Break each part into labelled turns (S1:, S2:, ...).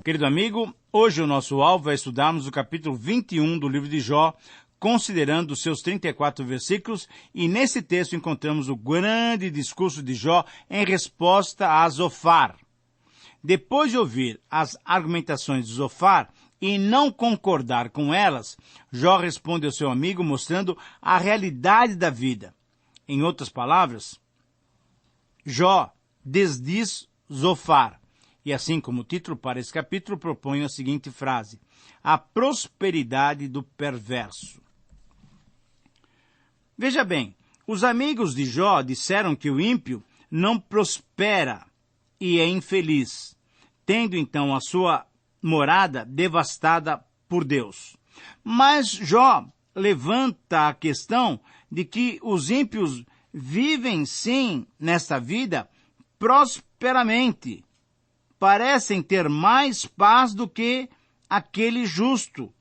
S1: Querido amigo, hoje o nosso alvo é estudarmos o capítulo 21 do livro de Jó, considerando os seus 34 versículos, e nesse texto encontramos o grande discurso de Jó em resposta a Zofar. Depois de ouvir as argumentações de Zofar e não concordar com elas, Jó responde ao seu amigo mostrando a realidade da vida. Em outras palavras, Jó desdiz Zofar. E assim como o título para esse capítulo propõe a seguinte frase: a prosperidade do perverso. Veja bem, os amigos de Jó disseram que o ímpio não prospera e é infeliz, tendo então a sua morada devastada por Deus. Mas Jó levanta a questão de que os ímpios vivem sim nesta vida prosperamente. Parecem ter mais paz do que aquele justo,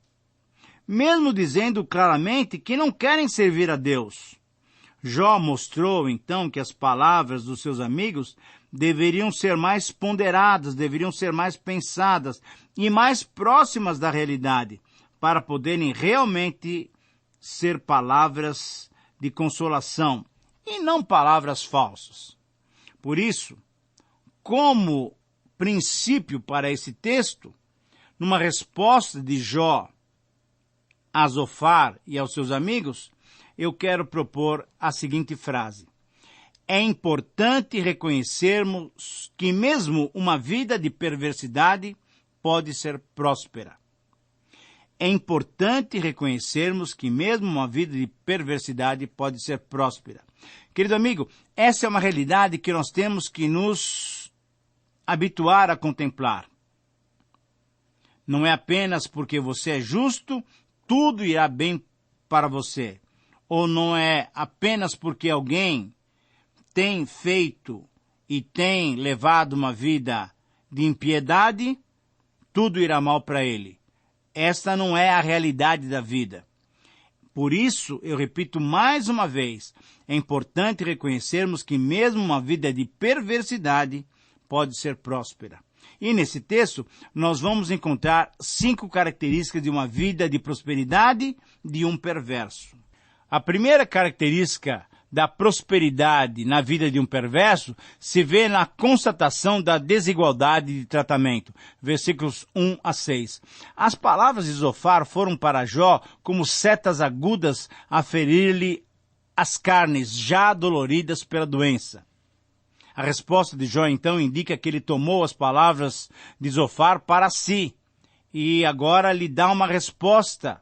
S1: mesmo dizendo claramente que não querem servir a Deus. Jó mostrou, então, que as palavras dos seus amigos deveriam ser mais ponderadas, deveriam ser mais pensadas e mais próximas da realidade, para poderem realmente ser palavras de consolação e não palavras falsas. Por isso, como princípio para esse texto, numa resposta de Jó a Zofar e aos seus amigos, eu quero propor a seguinte frase: é importante reconhecermos que mesmo uma vida de perversidade pode ser próspera. É importante reconhecermos que mesmo uma vida de perversidade pode ser próspera. Querido amigo, essa é uma realidade que nós temos que nos habituar a contemplar. Não é apenas porque você é justo, tudo irá bem para você. Ou não é apenas porque alguém tem feito e tem levado uma vida de impiedade, tudo irá mal para ele. Esta não é a realidade da vida. Por isso, eu repito mais uma vez, é importante reconhecermos que mesmo uma vida de perversidade pode ser próspera. E nesse texto, nós vamos encontrar 5 características de uma vida de prosperidade de um perverso. A primeira característica da prosperidade na vida de um perverso se vê na constatação da desigualdade de tratamento. Versículos 1 a 6. As palavras de Zofar foram para Jó como setas agudas a ferir-lhe as carnes já doloridas pela doença. A resposta de Jó, então, indica que ele tomou as palavras de Zofar para si e agora lhe dá uma resposta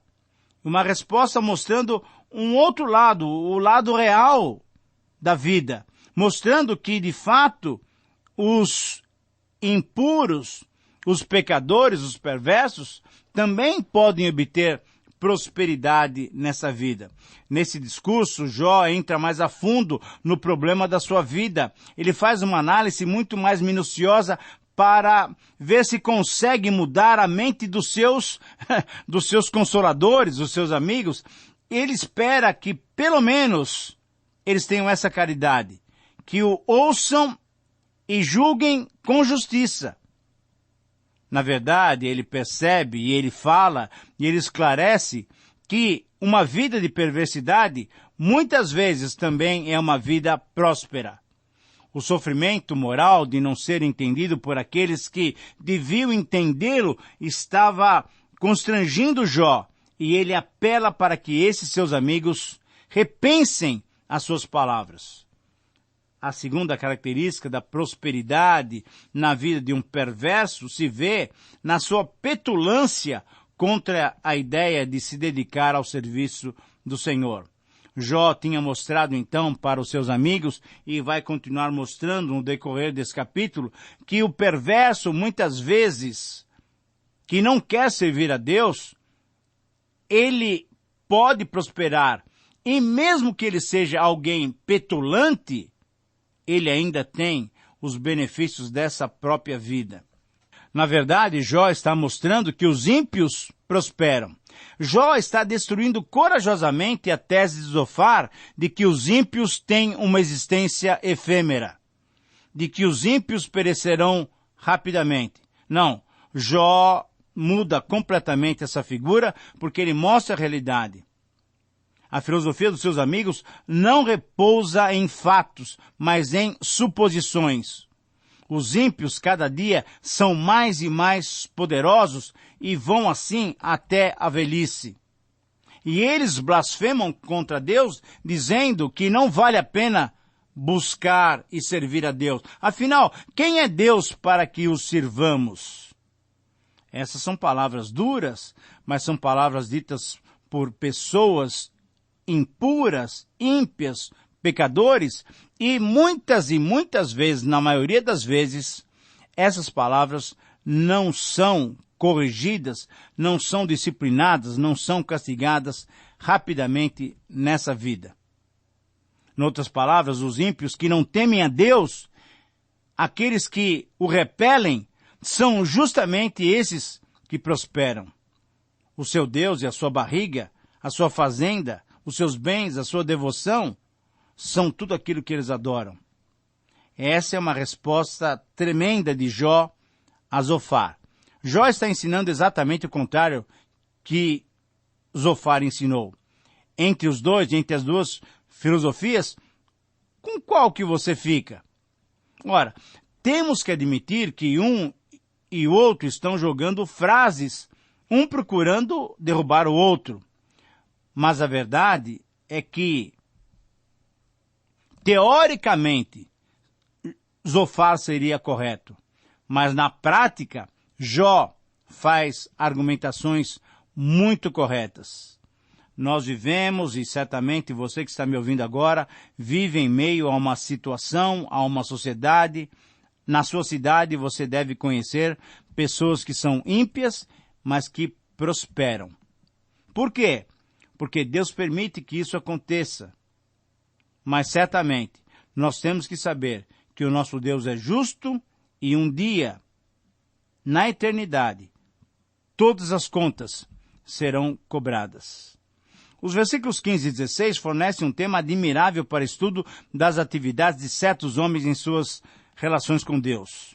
S1: mostrando um outro lado, o lado real da vida, mostrando que, de fato, os impuros, os pecadores, os perversos, também podem obter prosperidade nessa vida. Nesse discurso, Jó entra mais a fundo no problema da sua vida. Ele faz uma análise muito mais minuciosa para ver se consegue mudar a mente dos seus consoladores, dos seus amigos. Ele espera que, pelo menos, eles tenham essa caridade, que o ouçam e julguem com justiça. Na verdade, ele percebe e ele fala e ele esclarece que uma vida de perversidade muitas vezes também é uma vida próspera. O sofrimento moral de não ser entendido por aqueles que deviam entendê-lo estava constrangindo Jó, e ele apela para que esses seus amigos repensem as suas palavras. A segunda característica da prosperidade na vida de um perverso se vê na sua petulância contra a ideia de se dedicar ao serviço do Senhor. Jó tinha mostrado então para os seus amigos, e vai continuar mostrando no decorrer desse capítulo, que o perverso muitas vezes, que não quer servir a Deus, ele pode prosperar, e mesmo que ele seja alguém petulante, ele ainda tem os benefícios dessa própria vida. Na verdade, Jó está mostrando que os ímpios prosperam. Jó está destruindo corajosamente a tese de Zofar de que os ímpios têm uma existência efêmera, de que os ímpios perecerão rapidamente. Não, Jó muda completamente essa figura, porque ele mostra a realidade. A filosofia dos seus amigos não repousa em fatos, mas em suposições. Os ímpios, cada dia, são mais e mais poderosos e vão assim até a velhice. E eles blasfemam contra Deus, dizendo que não vale a pena buscar e servir a Deus. Afinal, quem é Deus para que o sirvamos? Essas são palavras duras, mas são palavras ditas por pessoas impuras, ímpias, pecadores, e muitas vezes, na maioria das vezes, essas palavras não são corrigidas, não são disciplinadas, não são castigadas rapidamente nessa vida. Em outras palavras, os ímpios que não temem a Deus, aqueles que o repelem, são justamente esses que prosperam. O seu Deus e a sua barriga, a sua fazenda, os seus bens, a sua devoção, são tudo aquilo que eles adoram. Essa é uma resposta tremenda de Jó a Zofar. Jó está ensinando exatamente o contrário que Zofar ensinou. Entre os dois, entre as duas filosofias, com qual que você fica? Ora, temos que admitir que um e o outro estão jogando frases, um procurando derrubar o outro. Mas a verdade é que, teoricamente, Zofar seria correto. Mas na prática, Jó faz argumentações muito corretas. Nós vivemos, e certamente você que está me ouvindo agora, vive em meio a uma situação, a uma sociedade. Na sua cidade você deve conhecer pessoas que são ímpias, mas que prosperam. Por quê? Porque Deus permite que isso aconteça. Mas certamente nós temos que saber que o nosso Deus é justo e um dia, na eternidade, todas as contas serão cobradas. Os versículos 15 e 16 fornecem um tema admirável para estudo das atividades de certos homens em suas relações com Deus.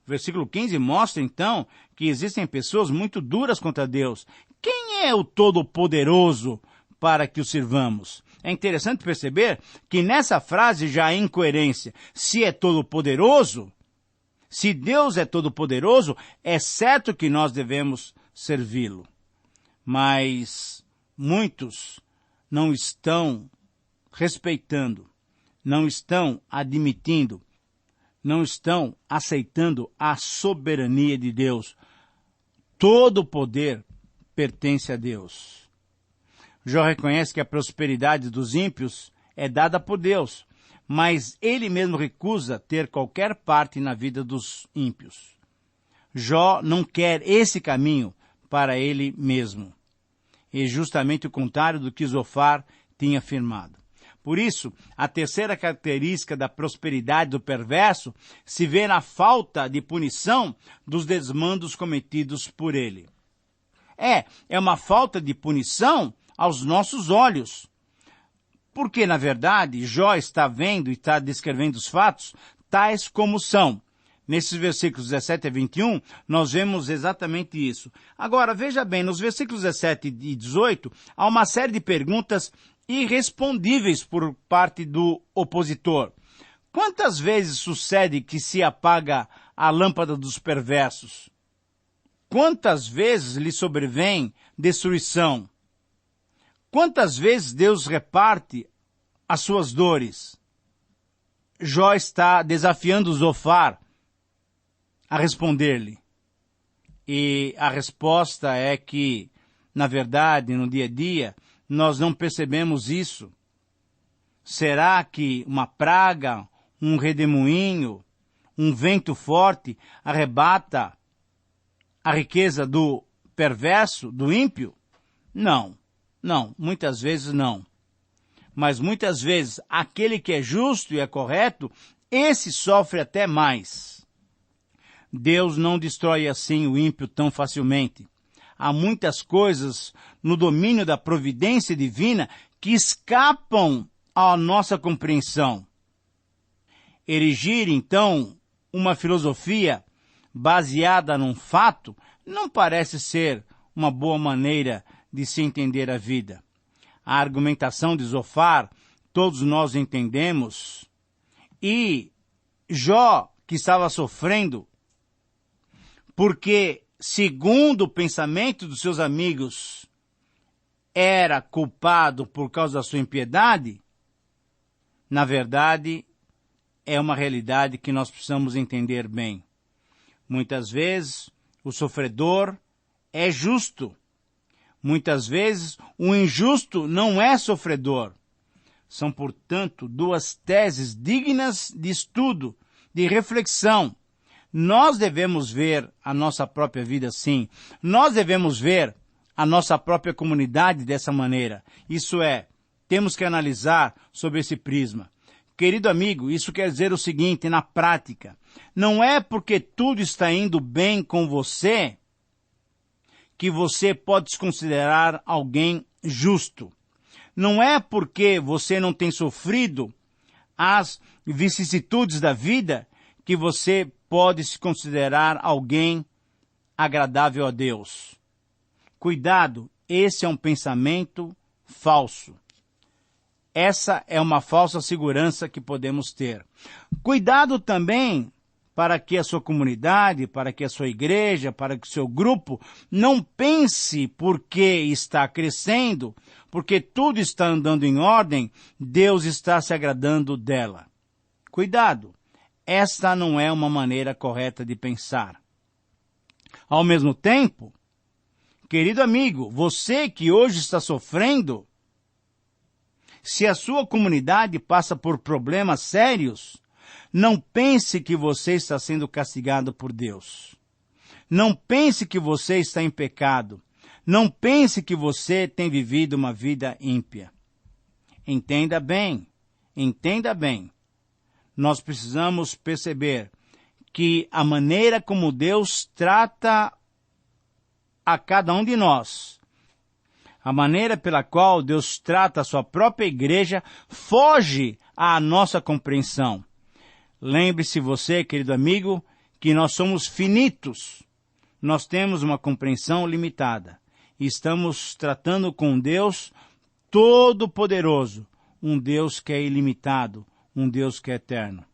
S1: O versículo 15 mostra, então, que existem pessoas muito duras contra Deus. Quem é o Todo-Poderoso para que o sirvamos? É interessante perceber que nessa frase já há incoerência. Se é Todo-Poderoso, se Deus é Todo-Poderoso, é certo que nós devemos servi-lo. Mas muitos não estão respeitando, não estão admitindo, não estão aceitando a soberania de Deus. Todo o poder pertence a Deus. Jó reconhece que a prosperidade dos ímpios é dada por Deus, mas ele mesmo recusa ter qualquer parte na vida dos ímpios. Jó não quer esse caminho para ele mesmo. E justamente o contrário do que Zofar tinha afirmado. Por isso, a terceira característica da prosperidade do perverso se vê na falta de punição dos desmandos cometidos por ele. É uma falta de punição aos nossos olhos. Porque, na verdade, Jó está vendo e está descrevendo os fatos tais como são. Nesses versículos 17 a 21, nós vemos exatamente isso. Agora, veja bem, nos versículos 17 e 18, há uma série de perguntas irrespondíveis por parte do opositor. Quantas vezes sucede que se apaga a lâmpada dos perversos? Quantas vezes lhe sobrevém destruição? Quantas vezes Deus reparte as suas dores? Jó está desafiando Zofar a responder-lhe. E a resposta é que, na verdade, no dia a dia, nós não percebemos isso. Será que uma praga, um redemoinho, um vento forte arrebata a riqueza do perverso, do ímpio? Não, muitas vezes não. Mas muitas vezes aquele que é justo e é correto, esse sofre até mais. Deus não destrói assim o ímpio tão facilmente. Há muitas coisas no domínio da providência divina que escapam à nossa compreensão. Erigir, então, uma filosofia baseada num fato, não parece ser uma boa maneira de se entender a vida. A argumentação de Zofar, todos nós entendemos, e Jó, que estava sofrendo, porque, segundo o pensamento dos seus amigos, era culpado por causa da sua impiedade, na verdade, é uma realidade que nós precisamos entender bem. Muitas vezes, o sofredor é justo. Muitas vezes, o injusto não é sofredor. São, portanto, duas teses dignas de estudo, de reflexão. Nós devemos ver a nossa própria vida assim. Nós devemos ver a nossa própria comunidade dessa maneira. Isso é, temos que analisar sobre esse prisma. Querido amigo, isso quer dizer o seguinte, na prática, não é porque tudo está indo bem com você que você pode se considerar alguém justo. Não é porque você não tem sofrido as vicissitudes da vida que você pode se considerar alguém agradável a Deus. Cuidado, esse é um pensamento falso. Essa é uma falsa segurança que podemos ter. Cuidado também para que a sua comunidade, para que a sua igreja, para que o seu grupo não pense porque está crescendo, porque tudo está andando em ordem, Deus está se agradando dela. Cuidado, esta não é uma maneira correta de pensar. Ao mesmo tempo, querido amigo, você que hoje está sofrendo, se a sua comunidade passa por problemas sérios, não pense que você está sendo castigado por Deus. Não pense que você está em pecado. Não pense que você tem vivido uma vida ímpia. Entenda bem, entenda bem. Nós precisamos perceber que a maneira como Deus trata a cada um de nós, a maneira pela qual Deus trata a sua própria igreja, foge à nossa compreensão. Lembre-se você, querido amigo, que nós somos finitos. Nós temos uma compreensão limitada. E estamos tratando com um Deus todo-poderoso, um Deus que é ilimitado, um Deus que é eterno.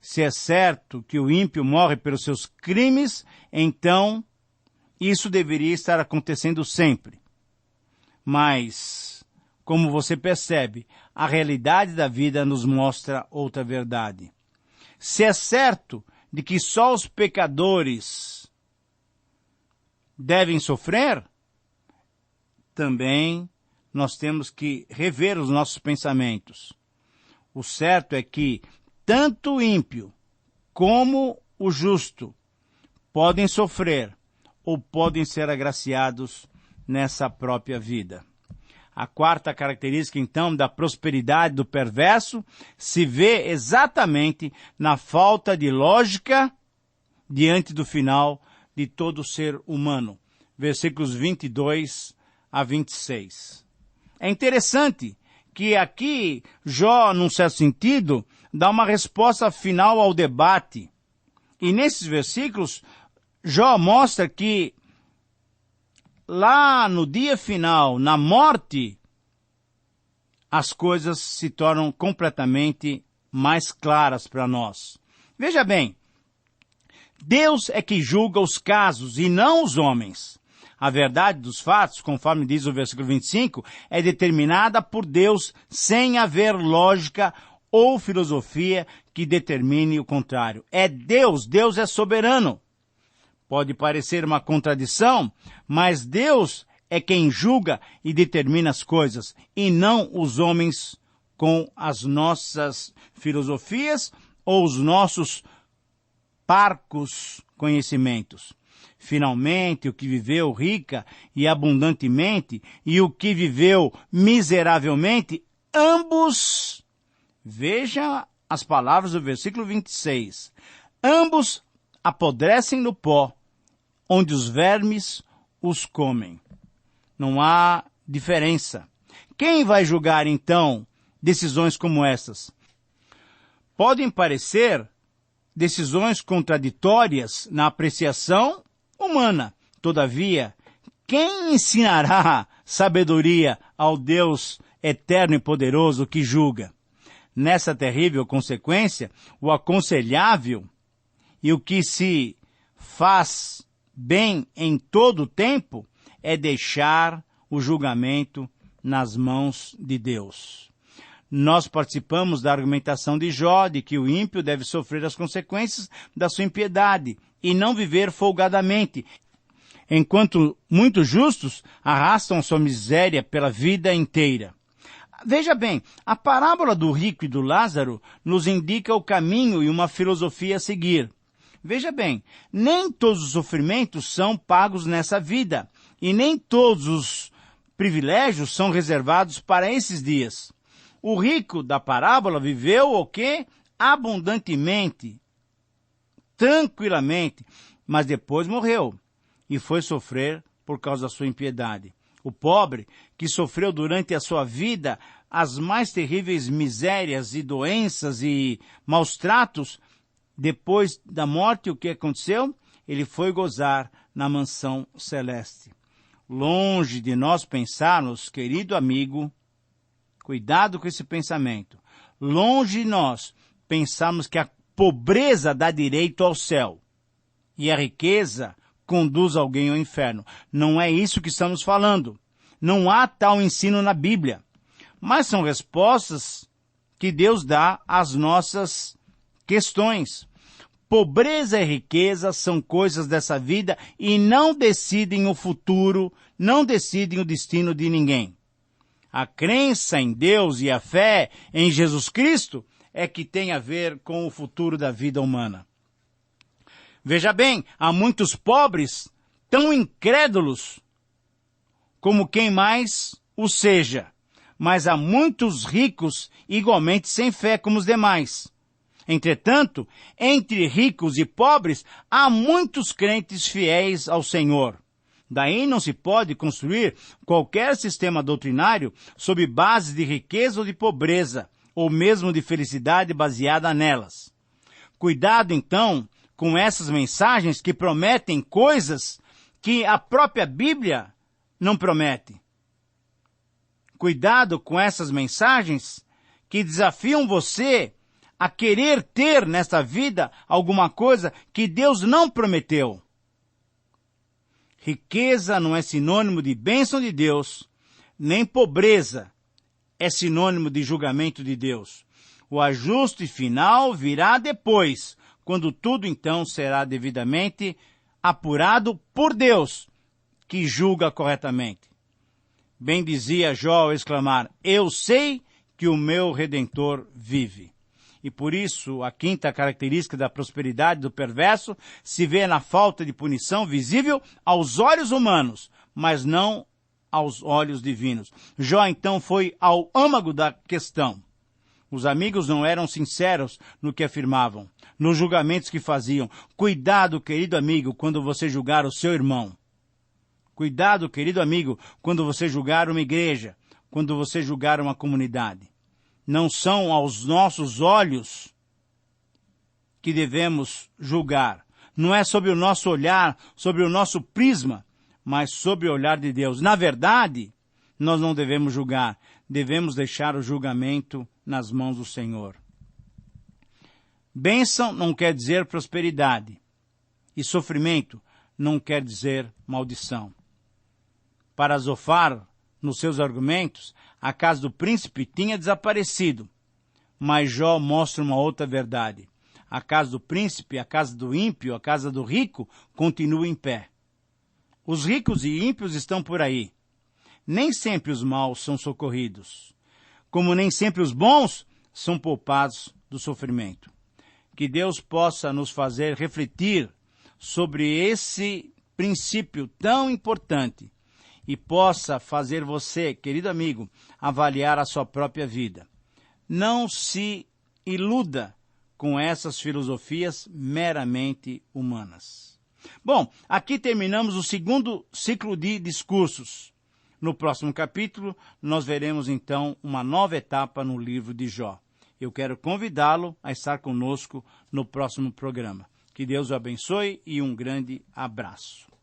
S1: Se é certo que o ímpio morre pelos seus crimes, então isso deveria estar acontecendo sempre. Mas, como você percebe, a realidade da vida nos mostra outra verdade. Se é certo de que só os pecadores devem sofrer, também nós temos que rever os nossos pensamentos. O certo é que tanto o ímpio como o justo podem sofrer ou podem ser agraciados nessa própria vida. A quarta característica, então, da prosperidade do perverso se vê exatamente na falta de lógica diante do final de todo ser humano. Versículos 22 a 26. É interessante que aqui Jó, num certo sentido, dá uma resposta final ao debate. E nesses versículos, Jó mostra que lá no dia final, na morte, as coisas se tornam completamente mais claras para nós. Veja bem, Deus é que julga os casos e não os homens. A verdade dos fatos, conforme diz o versículo 25, é determinada por Deus sem haver lógica ou filosofia que determine o contrário. É Deus, Deus é soberano. Pode parecer uma contradição, mas Deus é quem julga e determina as coisas, e não os homens com as nossas filosofias ou os nossos parcos conhecimentos. Finalmente, o que viveu rica e abundantemente e o que viveu miseravelmente, ambos, veja as palavras do versículo 26, ambos apodrecem no pó, onde os vermes os comem. Não há diferença. Quem vai julgar, então, decisões como essas? Podem parecer decisões contraditórias na apreciação humana. Todavia, quem ensinará sabedoria ao Deus eterno e poderoso que julga? Nessa terrível consequência, o aconselhável e o que se faz bem em todo o tempo é deixar o julgamento nas mãos de Deus. Nós participamos da argumentação de Jó de que o ímpio deve sofrer as consequências da sua impiedade e não viver folgadamente, enquanto muitos justos arrastam sua miséria pela vida inteira. Veja bem, a parábola do rico e do Lázaro nos indica o caminho e uma filosofia a seguir. Veja bem, nem todos os sofrimentos são pagos nessa vida, e nem todos os privilégios são reservados para esses dias. O rico da parábola viveu o quê? Abundantemente, tranquilamente, mas depois morreu e foi sofrer por causa da sua impiedade. O pobre, que sofreu durante a sua vida as mais terríveis misérias e doenças e maus tratos, depois da morte, o que aconteceu? Ele foi gozar na mansão celeste. Longe de nós pensarmos, querido amigo, cuidado com esse pensamento, longe de nós pensarmos que a pobreza dá direito ao céu e a riqueza conduz alguém ao inferno. Não é isso que estamos falando. Não há tal ensino na Bíblia. Mas são respostas que Deus dá às nossas questões. Pobreza e riqueza são coisas dessa vida e não decidem o futuro, não decidem o destino de ninguém. A crença em Deus e a fé em Jesus Cristo é que tem a ver com o futuro da vida humana. Veja bem, há muitos pobres tão incrédulos como quem mais o seja, mas há muitos ricos igualmente sem fé como os demais. Entretanto, entre ricos e pobres, há muitos crentes fiéis ao Senhor. Daí não se pode construir qualquer sistema doutrinário sob base de riqueza ou de pobreza, ou mesmo de felicidade baseada nelas. Cuidado, então, com essas mensagens que prometem coisas que a própria Bíblia não promete. Cuidado com essas mensagens que desafiam você a querer ter nesta vida alguma coisa que Deus não prometeu. Riqueza não é sinônimo de bênção de Deus, nem pobreza é sinônimo de julgamento de Deus. O ajuste final virá depois, quando tudo então será devidamente apurado por Deus, que julga corretamente. Bem dizia Jó ao exclamar, eu sei que o meu Redentor vive. E por isso, a quinta característica da prosperidade do perverso se vê na falta de punição visível aos olhos humanos, mas não aos olhos divinos. Jó, então, foi ao âmago da questão. Os amigos não eram sinceros no que afirmavam, nos julgamentos que faziam. Cuidado, querido amigo, quando você julgar o seu irmão. Cuidado, querido amigo, quando você julgar uma igreja, quando você julgar uma comunidade. Não são aos nossos olhos que devemos julgar. Não é sobre o nosso olhar, sobre o nosso prisma, mas sobre o olhar de Deus. Na verdade, nós não devemos julgar. Devemos deixar o julgamento nas mãos do Senhor. Bênção não quer dizer prosperidade. E sofrimento não quer dizer maldição. Para Zofar, nos seus argumentos, a casa do príncipe tinha desaparecido. Mas Jó mostra uma outra verdade. A casa do príncipe, a casa do ímpio, a casa do rico, continua em pé. Os ricos e ímpios estão por aí. Nem sempre os maus são socorridos, como nem sempre os bons são poupados do sofrimento. Que Deus possa nos fazer refletir sobre esse princípio tão importante e possa fazer você, querido amigo, avaliar a sua própria vida. Não se iluda com essas filosofias meramente humanas. Bom, aqui terminamos o segundo ciclo de discursos. No próximo capítulo, nós veremos então uma nova etapa no livro de Jó. Eu quero convidá-lo a estar conosco no próximo programa. Que Deus o abençoe e um grande abraço.